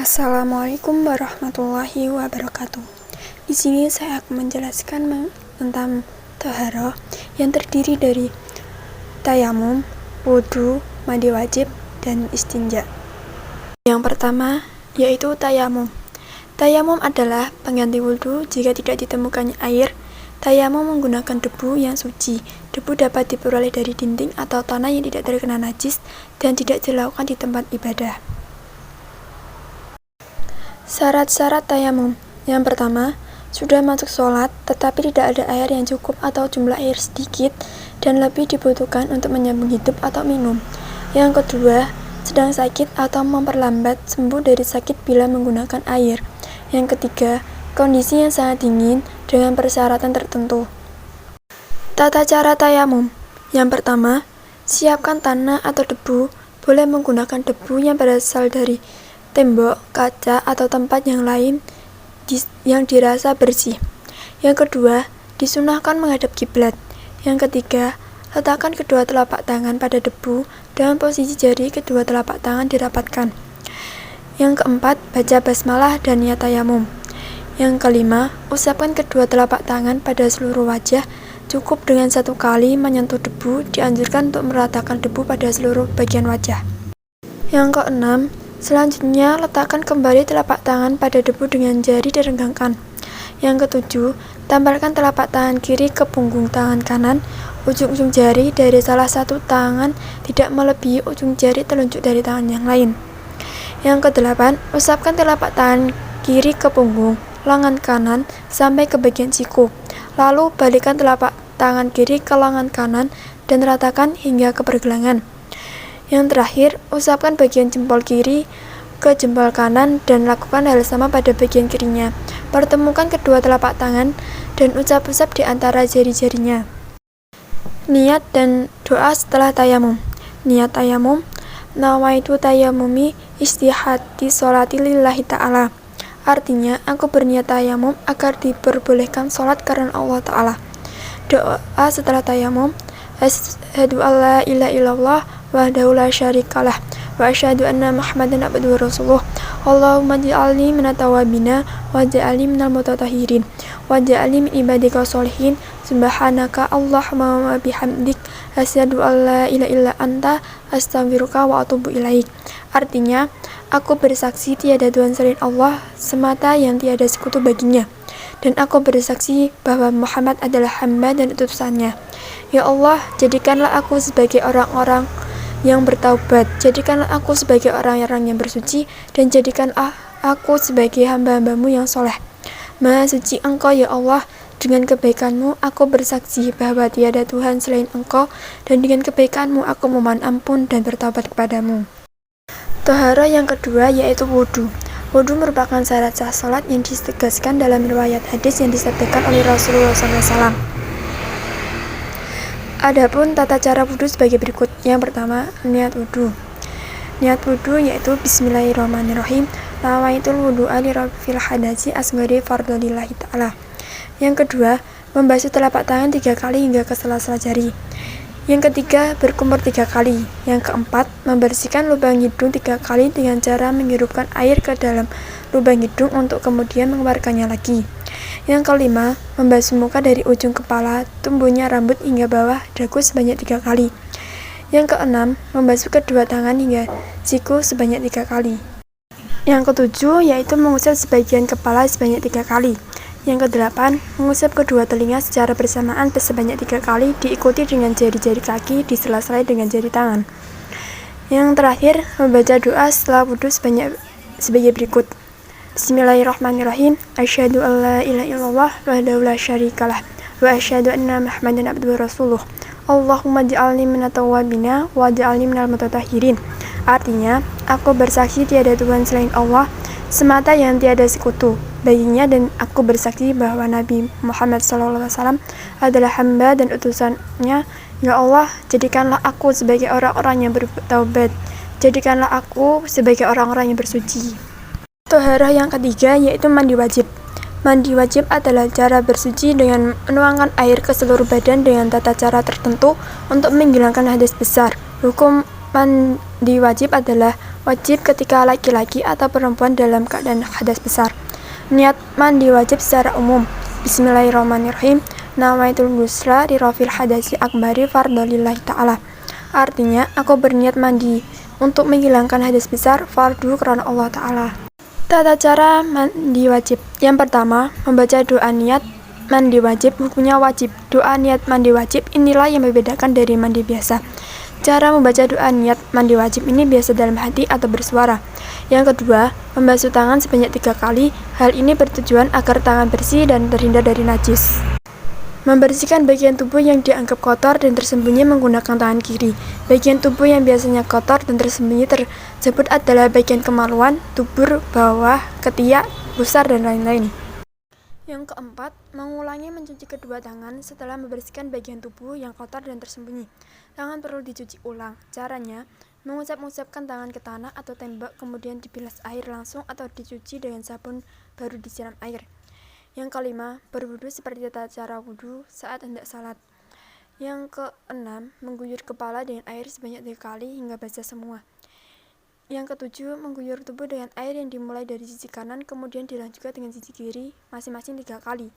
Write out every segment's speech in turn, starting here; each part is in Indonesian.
Assalamualaikum warahmatullahi wabarakatuh. Di sini saya akan menjelaskan tentang taharah yang terdiri dari tayamum, wudhu, mandi wajib, dan istinja. Yang pertama yaitu tayamum. Tayamum adalah pengganti wudhu jika tidak ditemukannya air. Tayamum menggunakan debu yang suci. Debu dapat diperoleh dari dinding atau tanah yang tidak terkena najis dan tidak dilakukan di tempat ibadah. Syarat-syarat tayamum. Yang pertama, sudah masuk sholat, tetapi tidak ada air yang cukup atau jumlah air sedikit dan lebih dibutuhkan untuk menyambung hidup atau minum. Yang kedua, sedang sakit atau memperlambat sembuh dari sakit bila menggunakan air. Yang ketiga, kondisi yang sangat dingin dengan persyaratan tertentu. Tata cara tayamum. Yang pertama, siapkan tanah atau debu. Boleh menggunakan debu yang berasal dari tembok, kaca, atau tempat yang lain yang dirasa bersih. Yang kedua, disunahkan menghadap kiblat. Yang ketiga, letakkan kedua telapak tangan pada debu dengan posisi jari kedua telapak tangan dirapatkan. Yang keempat, baca basmalah dan niat tayamum. Yang kelima, usapkan kedua telapak tangan pada seluruh wajah. Cukup dengan satu kali menyentuh debu, dianjurkan untuk meratakan debu pada seluruh bagian wajah. Yang keenam, selanjutnya, letakkan kembali telapak tangan pada debu dengan jari direnggangkan. Yang ketujuh, tambalkan telapak tangan kiri ke punggung tangan kanan. Ujung-ujung jari dari salah satu tangan tidak melebihi ujung jari telunjuk dari tangan yang lain. Yang kedelapan, usapkan telapak tangan kiri ke punggung, lengan kanan sampai ke bagian siku. Lalu balikkan telapak tangan kiri ke lengan kanan dan ratakan hingga ke pergelangan. Yang terakhir, usapkan bagian jempol kiri ke jempol kanan dan lakukan hal sama pada bagian kirinya. Pertemukan kedua telapak tangan dan usap-usap di antara jari-jarinya. Niat dan doa setelah tayamum. Niat tayamum, nawaitu tayamumi istihati sholati lillahi ta'ala. Artinya, aku berniat tayamum agar diperbolehkan sholat karena Allah Ta'ala. Doa setelah tayamum, asyhadu alla ilaha illallah wahdahu la syarikalah wa asyhadu anna Muhammadan abduhu wa rasuluh. Allahumma ij'alni minat tawabina waj'alni minal mutatahhirin waj'alni min ibadika sholihin subhanaka Allahumma wa bihamdik asyhadu alla ilaha illa anta astaghfiruka wa atubu ilaik. Artinya, aku bersaksi tiada Tuhan selain Allah semata yang tiada sekutu baginya, dan aku bersaksi bahwa Muhammad adalah hamba dan utusannya. Ya Allah, jadikanlah aku sebagai orang-orang yang bertaubat, jadikanlah aku sebagai orang-orang yang bersuci, dan jadikanlah aku sebagai hamba-hambamu yang soleh. Maha suci Engkau ya Allah, dengan kebaikanmu aku bersaksi bahwa tiada Tuhan selain Engkau, dan dengan kebaikanmu aku memohon ampun dan bertaubat kepadamu. Taharah yang kedua yaitu wudhu. Wudhu merupakan syarat sah salat yang ditegaskan dalam riwayat hadis yang disabdakan oleh Rasulullah SAW. Adapun tata cara wudhu sebagai berikut. Yang pertama, niat wudhu. Niat wudhu yaitu Bismillahirrahmanirrahim. Nawaitul wudhu'a li rafil hadasi asghari fardholillahi ta'ala. Yang kedua, membasuh telapak tangan 3 kali hingga ke sela-sela jari. Yang ketiga, berkumur 3 kali. Yang keempat, membersihkan lubang hidung 3 kali dengan cara menghirupkan air ke dalam lubang hidung untuk kemudian mengeluarkannya lagi. Yang kelima, membasuh muka dari ujung kepala, tumbuhnya rambut hingga bawah dagu sebanyak 3 kali. Yang keenam, membasuh kedua tangan hingga siku sebanyak 3 kali. Yang ketujuh, yaitu mengusap sebagian kepala sebanyak 3 kali. Yang kedelapan, mengusap kedua telinga secara bersamaan sebanyak 3 kali, diikuti dengan jari-jari kaki disela-sela dengan jari tangan. Yang terakhir, membaca doa setelah wudhu sebagai berikut. Bismillahirrahmanirrahim. Asyhadu alla ilaha illallah wahdahu la syarikalah wa asyhadu anna Muhammadan abduhu wa rasuluh. Allahumma ij'alni minat tawabina waj'alni minal mutatahhirin. Artinya, aku bersaksi tiada Tuhan selain Allah semata yang tiada sekutu baginya, dan aku bersaksi bahwa Nabi Muhammad SAW adalah hamba dan utusannya. Ya Allah, jadikanlah aku sebagai orang-orang yang bertaubat, jadikanlah aku sebagai orang-orang yang bersuci. Taharah yang ketiga yaitu mandi wajib. Mandi wajib adalah cara bersuci dengan menuangkan air ke seluruh badan dengan tata cara tertentu untuk menghilangkan hadas besar. Hukum mandi wajib adalah Wajib ketika laki-laki atau perempuan dalam keadaan hadas besar. Niat mandi wajib secara umum. Bismillahirrahmanirrahim. Nawaitul ghusla li rafil hadasi akbari fardholillahi ta'ala. Artinya, aku berniat mandi untuk menghilangkan hadas besar fardu karena Allah Ta'ala. Tata cara mandi wajib. Yang pertama, membaca doa niat mandi wajib. Hukumnya wajib. Doa niat mandi wajib inilah yang membedakan dari mandi biasa. Cara membaca doa niat mandi wajib ini biasa dalam hati atau bersuara. Yang kedua, membasuh tangan sebanyak 3 kali. Hal ini bertujuan agar tangan bersih dan terhindar dari najis. Membersihkan bagian tubuh yang dianggap kotor dan tersembunyi menggunakan tangan kiri. Bagian tubuh yang biasanya kotor dan tersembunyi tersebut adalah bagian kemaluan, tubur, bawah, ketiak, pusar, dan lain-lain. Yang keempat, mengulangi mencuci kedua tangan setelah membersihkan bagian tubuh yang kotor dan tersembunyi. Tangan perlu dicuci ulang. Caranya, mengusap-usapkan tangan ke tanah atau tembok, kemudian dibilas air langsung atau dicuci dengan sabun baru disiram air. Yang kelima, berwudu seperti tata cara wudu saat hendak salat. Yang keenam, mengguyur kepala dengan air sebanyak 3 kali hingga basah semua. Yang ketujuh, mengguyur tubuh dengan air yang dimulai dari sisi kanan kemudian dilanjutkan dengan sisi kiri masing-masing 3 kali.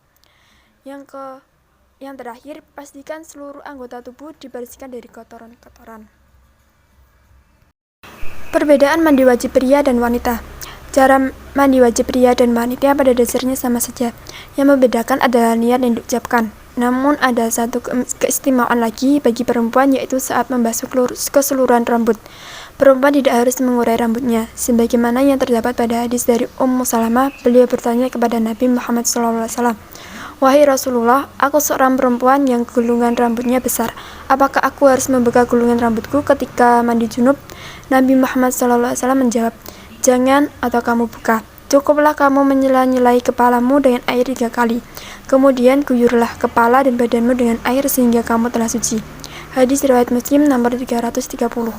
Yang terakhir, pastikan seluruh anggota tubuh dibersihkan dari kotoran-kotoran. Perbedaan mandi wajib pria dan wanita. Cara mandi wajib pria dan wanita pada dasarnya sama saja. Yang membedakan adalah niat yang diucapkan. Namun ada satu keistimewaan lagi bagi perempuan, yaitu saat membasuh keseluruhan rambut. Perempuan tidak harus mengurai rambutnya, sebagaimana yang terdapat pada hadis dari Ummu Salamah. Beliau bertanya kepada Nabi Muhammad SAW, "Wahai Rasulullah, aku seorang perempuan yang gulungan rambutnya besar. Apakah aku harus membuka gulungan rambutku ketika mandi junub?" Nabi Muhammad SAW menjawab, "Jangan atau kamu buka. Cukuplah kamu menyela-nyelai kepalamu dengan air 3 kali. Kemudian guyurlah kepala dan badanmu dengan air sehingga kamu telah suci." Hadis riwayat Muslim nomor 330.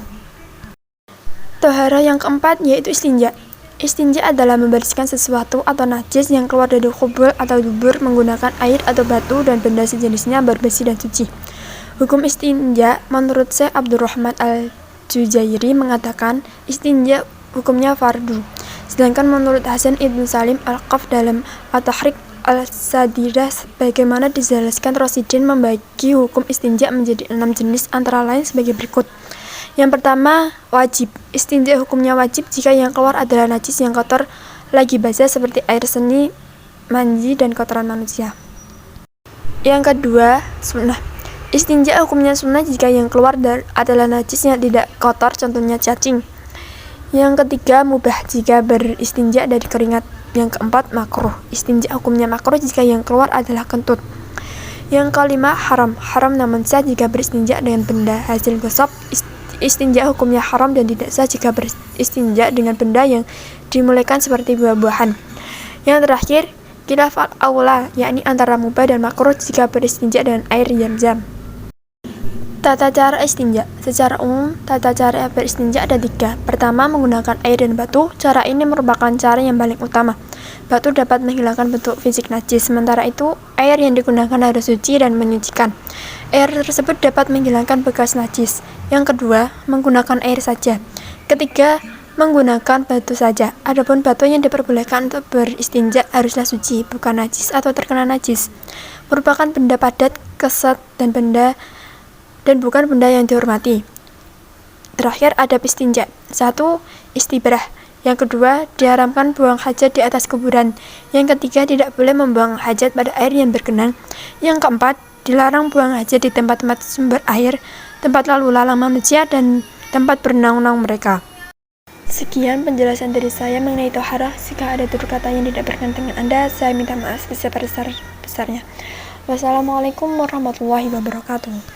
Tohara yang keempat yaitu istinja. Istinja adalah membersihkan sesuatu atau najis yang keluar dari kubul atau dubur menggunakan air atau batu dan benda sejenisnya bersih dan suci. Hukum istinja menurut Syekh Abdurrahman Al-Juzairi mengatakan istinja hukumnya fardu. Sedangkan menurut Hasan Ibn Salim Al-Qaf dalam At-Tahrik Al-Sadidah bagaimana dijelaskan Rosidin membagi hukum istinja menjadi 6 jenis antara lain sebagai berikut. Yang pertama, wajib. Istinja hukumnya wajib jika yang keluar adalah najis yang kotor lagi basah seperti air seni, mandi, dan kotoran manusia. Yang kedua, sunnah. Istinja hukumnya sunnah jika yang keluar adalah najis yang tidak kotor, contohnya cacing. Yang ketiga, mubah jika beristinja dari keringat. Yang keempat, makruh. Istinja hukumnya makruh jika yang keluar adalah kentut. Yang kelima, haram. Haram namun sah jika beristinja dengan benda hasil gosok. Istinja hukumnya haram dan tidak sah jika beristinja dengan benda yang dimulaikan seperti buah-buahan. Yang terakhir, khilaf al-aula, yakni antara mubah dan makruh jika beristinja dengan air zam-zam. Tata cara istinja. Secara umum, tata cara beristinja ada 3. Pertama, menggunakan air dan batu. Cara ini merupakan cara yang paling utama. Batu dapat menghilangkan bentuk fisik najis, sementara itu air yang digunakan harus suci dan menyucikan. Air tersebut dapat menghilangkan bekas najis. Yang kedua, menggunakan air saja. Ketiga, menggunakan batu saja. Adapun batu yang diperbolehkan untuk beristinja haruslah suci, bukan najis atau terkena najis. Merupakan benda padat, kesat, dan bukan benda yang dihormati. Terakhir, adab istinja. 1. Istibrah. Yang kedua, diharamkan buang hajat di atas kuburan. Yang ketiga, tidak boleh membuang hajat pada air yang bergenang. Yang keempat, dilarang buang hajat di tempat-tempat sumber air, tempat lalu lalang manusia, dan tempat berenang-renang mereka. Sekian penjelasan dari saya mengenai toharah. Jika ada tutur kata yang tidak berkenan dengan Anda, saya minta maaf sebesar-besarnya. Wassalamualaikum warahmatullahi wabarakatuh.